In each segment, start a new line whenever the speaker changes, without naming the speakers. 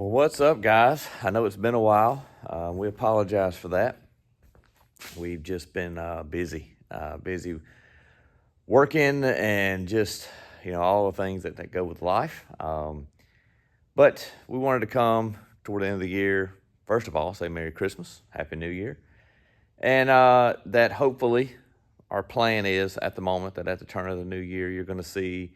Well, what's up, guys? I know it's been a while. We apologize for that. We've just been busy working and just, all the things that go with life. But we wanted to come toward the end of the year. First of all, say Merry Christmas, Happy New Year. And that hopefully our plan is at the moment that at the turn of the new year, you're going to see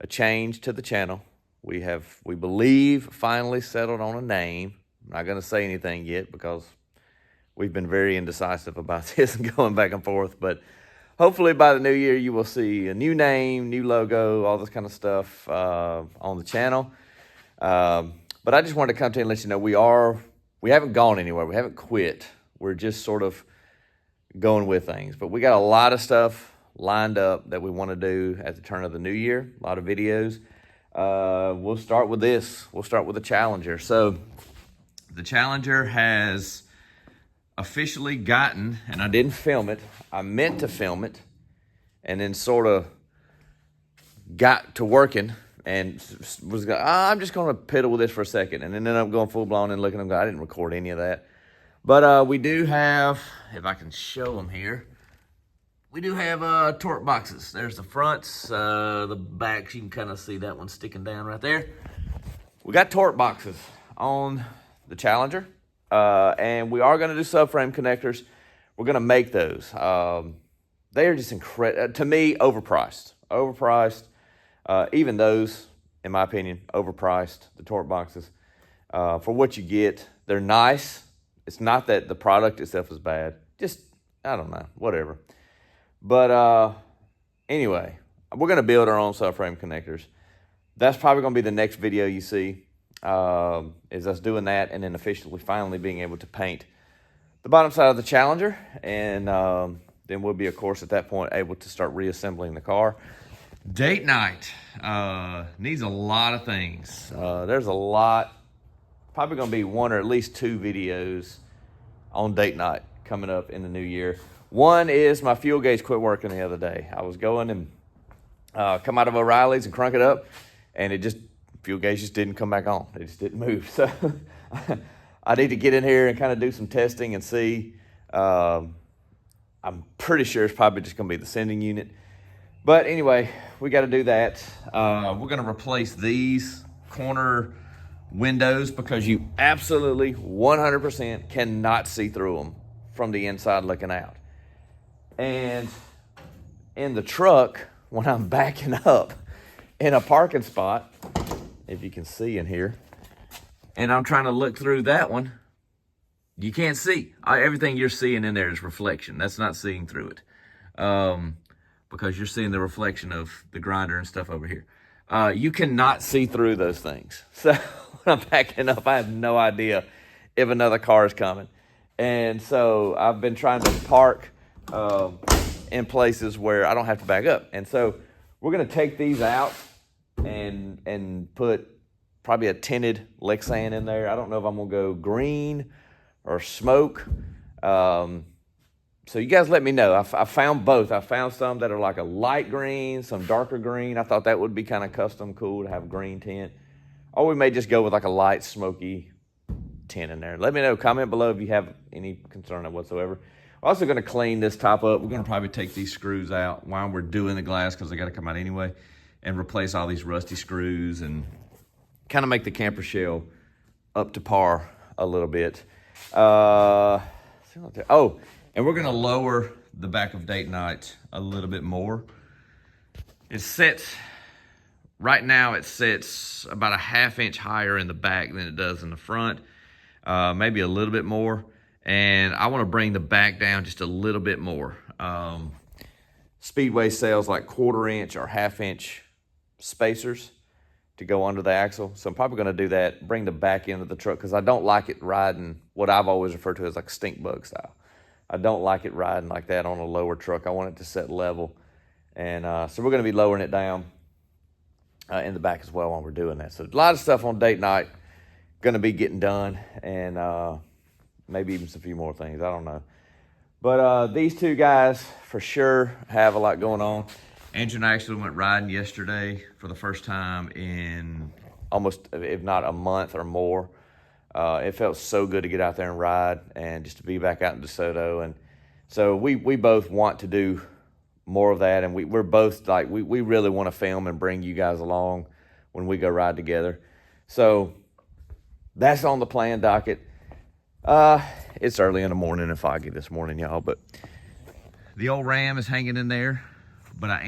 a change to the channel. We believe, finally settled on a name. I'm not going to say anything yet because we've been very indecisive about this and going back and forth. But hopefully by the new year, you will see a new name, new logo, all this kind of stuff on the channel. But I just wanted to come to you and let you know we haven't gone anywhere. We haven't quit. We're just sort of going with things. But we got a lot of stuff lined up that we want to do at the turn of the new year, a lot of videos. We'll start with this. We'll start with the Challenger. So the Challenger has officially gotten, and I didn't film it. I meant to film it and then sort of got to working and was going, I'm just going to piddle with this for a second. And then ended up going full blown and looking and going, I didn't record any of that. But we do have, if I can show them here, we do have torque boxes. There's the fronts, the backs. You can kind of see that one sticking down right there. We got torque boxes on the Challenger, and we are going to do subframe connectors. We're going to make those. They are just incredible. To me, overpriced. Even those, in my opinion, overpriced, the torque boxes. For what you get, they're nice. It's not that the product itself is bad. Just, I don't know, whatever. But anyway, we're going to build our own subframe connectors. That's probably going to be the next video you see, is us doing that and then officially finally being able to paint the bottom side of the Challenger. And then we'll be, of course, at that point able to start reassembling the car. Date night needs a lot of things. There's a lot, probably going to be one or at least two videos on date night coming up in the new year. One is my fuel gauge quit working the other day. I was going and come out of O'Reilly's and crunk it up, and fuel gauge just didn't come back on. It just didn't move. So I need to get in here and kind of do some testing and see. I'm pretty sure it's probably just going to be the sending unit. But anyway, we got to do that. We're going to replace these corner windows because you absolutely 100% cannot see through them from the inside looking out. And in the truck, when I'm backing up in a parking spot, if you can see in here, and I'm trying to look through that one, you can't see. Everything you're seeing in there is reflection. That's not seeing through it, because you're seeing the reflection of the grinder and stuff over here. You cannot see through those things. So when I'm backing up, I have no idea if another car is coming. And so I've been trying to park in places where I don't have to back up. And so we're going to take these out and put probably a tinted Lexan in there. I don't know if I'm going to go green or smoke. So you guys let me know. I found both. I found some that are like a light green, some darker green. I thought that would be kind of custom cool to have green tint. Or we may just go with like a light smoky tint in there. Let me know. Comment below if you have any concern whatsoever. We're also going to clean this top up. We're going to probably take these screws out while we're doing the glass because they got to come out anyway, and replace all these rusty screws and kind of make the camper shell up to par a little bit. And we're going to lower the back of date night a little bit more. Right now it sits about a 1/2 inch higher in the back than it does in the front, maybe a little bit more. And I want to bring the back down just a little bit more. Speedway sells like 1/4 inch or 1/2 inch spacers to go under the axle. So I'm probably going to do that, bring the back end of the truck, because I don't like it riding what I've always referred to as like stink bug style. I don't like it riding like that on a lower truck. I want it to set level. And so we're going to be lowering it down in the back as well while we're doing that. So a lot of stuff on date night going to be getting done, and maybe even a few more things. I don't know. But these two guys for sure have a lot going on. Andrew and I actually went riding yesterday for the first time in almost, if not a month or more. It felt so good to get out there and ride and just to be back out in DeSoto. And so we both want to do more of that. And we're both like, we really want to film and bring you guys along when we go ride together. So that's on the plan docket. It's early in the morning and foggy this morning, y'all, but the old Ram is hanging in there. But I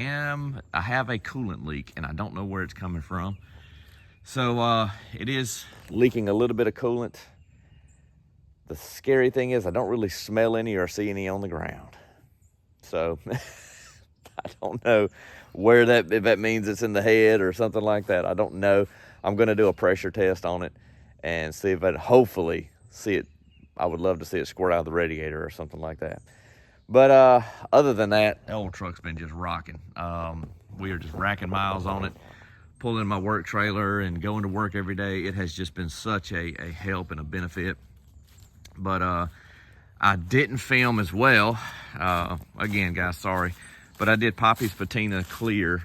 have a coolant leak and I don't know where it's coming from. So it is leaking a little bit of coolant. The scary thing is I don't really smell any or see any on the ground. So I don't know where if that means it's in the head or something like that. I don't know. I'm going to do a pressure test on it and see if hopefully see it. I would love to see it squirt out of the radiator or something like that. But other than that, the old truck's been just rocking. We are just racking miles on it, pulling my work trailer and going to work every day. It has just been such a help and a benefit. But I didn't film as well. Again, guys, sorry. But I did Poppy's Patina clear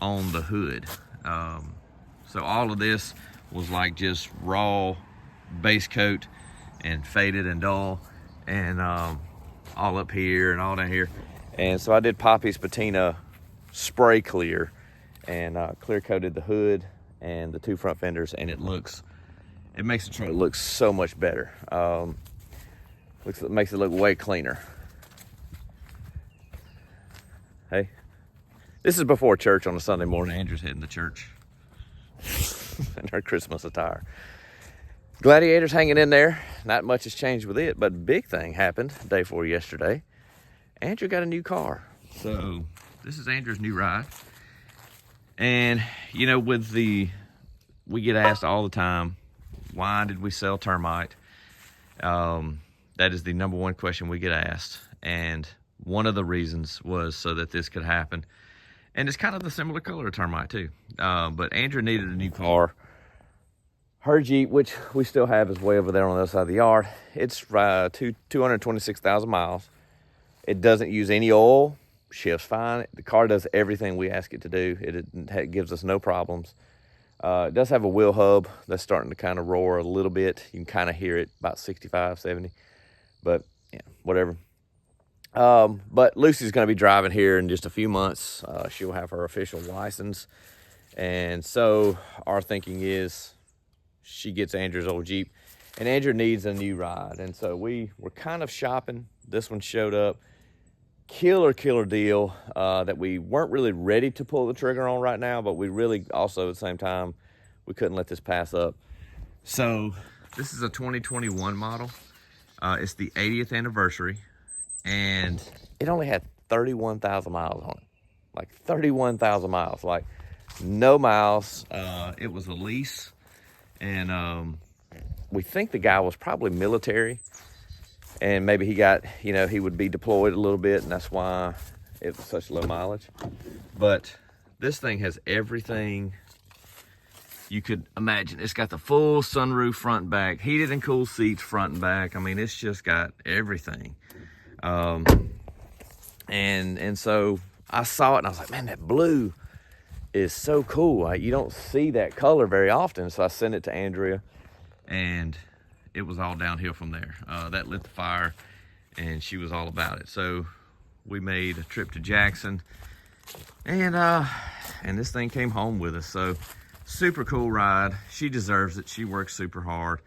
on the hood. So all of this was like just raw base coat and faded and dull. And all up here and all down here. And so I did Poppy's Patina spray clear and clear coated the hood and the two front fenders, and it makes the truck look so much better. Makes it look way cleaner. Hey, this is before church on a Sunday morning. Andrew's heading to church in her Christmas attire. Gladiator's hanging in there. Not much has changed with it, but big thing happened day before yesterday. Andrew got a new car. So this is Andrew's new ride. And you know, we get asked all the time, why did we sell Termite? That is the number one question we get asked. And one of the reasons was so that this could happen. And it's kind of the similar color of Termite too. But Andrew needed a new car. Her Jeep, which we still have, is way over there on the other side of the yard. It's 226,000 miles. It doesn't use any oil. Shifts fine. The car does everything we ask it to do. It gives us no problems. It does have a wheel hub that's starting to kind of roar a little bit. You can kind of hear it about 65, 70. But, yeah, whatever. But Lucy's going to be driving here in just a few months. She'll have her official license. And so our thinking is she gets Andrew's old Jeep, and Andrew needs a new ride. And so we were kind of shopping. This one showed up. Killer deal that we weren't really ready to pull the trigger on right now, but we really also at the same time, we couldn't let this pass up. So this is a 2021 model. It's the 80th anniversary, and it only had 31,000 miles on it. Like 31,000 miles, like no miles. It was a lease. And we think the guy was probably military, and maybe he got, he would be deployed a little bit, and that's why it was such low mileage. But this thing has everything you could imagine. It's got the full sunroof front and back, heated and cooled seats front and back. I mean, it's just got everything. And so I saw it and I was like, man, that blue is so cool. You don't see that color very often. So I sent it to Andrea, and it was all downhill from there. That lit the fire, and she was all about it. So we made a trip to Jackson, and this thing came home with us. So super cool ride. She deserves it. She works super hard,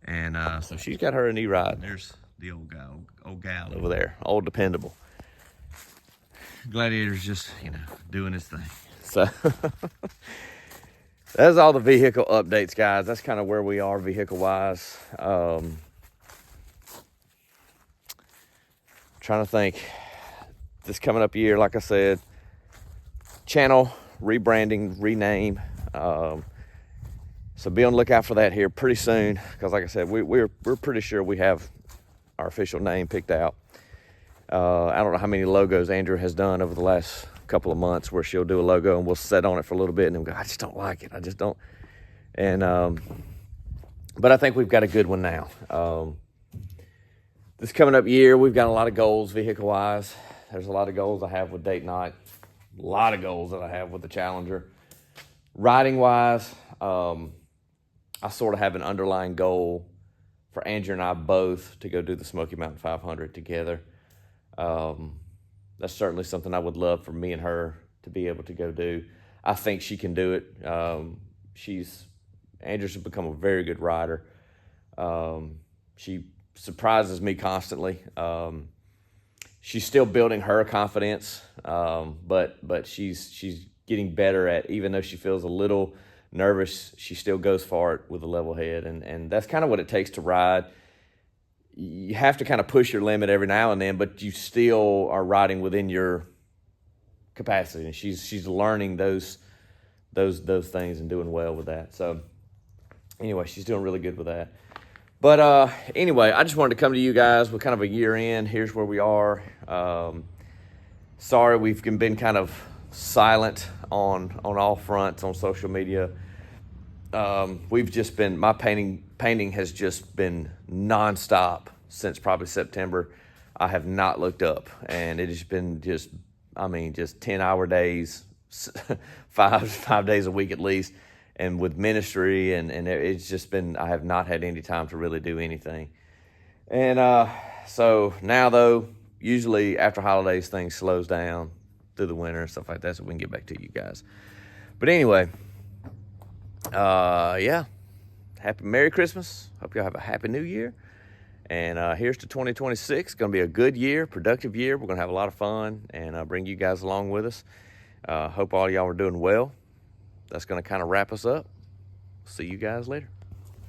and so she's got her a new ride. There's the old gal over there, old dependable. Gladiator's just doing his thing. So that's all the vehicle updates, guys. That's kind of where we are vehicle wise. Trying to think, this coming up year, like I said, channel rebranding, rename. So be on the lookout for that here pretty soon, because like I said, we're pretty sure we have our official name picked out. I don't know how many logos Andrew has done over the last couple of months, where she'll do a logo and we'll sit on it for a little bit and then go, I just don't like it. I just don't. And but I think we've got a good one now. This coming up year, we've got a lot of goals vehicle wise. There's a lot of goals I have with Date Night, a lot of goals that I have with the Challenger. Riding wise, I sort of have an underlying goal for Andrew and I both to go do the Smoky Mountain 500 together. That's certainly something I would love for me and her to be able to go do. I think she can do it. Andrew's become a very good rider. She surprises me constantly. She's still building her confidence, but she's getting better at, even though she feels a little nervous, she still goes for it with a level head, and that's kind of what it takes to ride. You have to kind of push your limit every now and then, but you still are riding within your capacity, and she's learning those things and doing well with that. So anyway, she's doing really good with that. But anyway, I just wanted to come to you guys with kind of a year in. Here's where we are. Sorry we've been kind of silent on all fronts on social media. We've just been, my painting has just been nonstop since probably September. I have not looked up, and it has been just 10-hour days, five days a week at least. And with ministry, and it's just been, I have not had any time to really do anything. And so now, though, usually after holidays, things slows down through the winter and stuff like that, so we can get back to you guys. But anyway, yeah, Merry Christmas. Hope y'all have a Happy New Year. And here's to 2026. It's going to be a good year, productive year. We're going to have a lot of fun and bring you guys along with us. Hope all y'all are doing well. That's going to kind of wrap us up. See you guys later.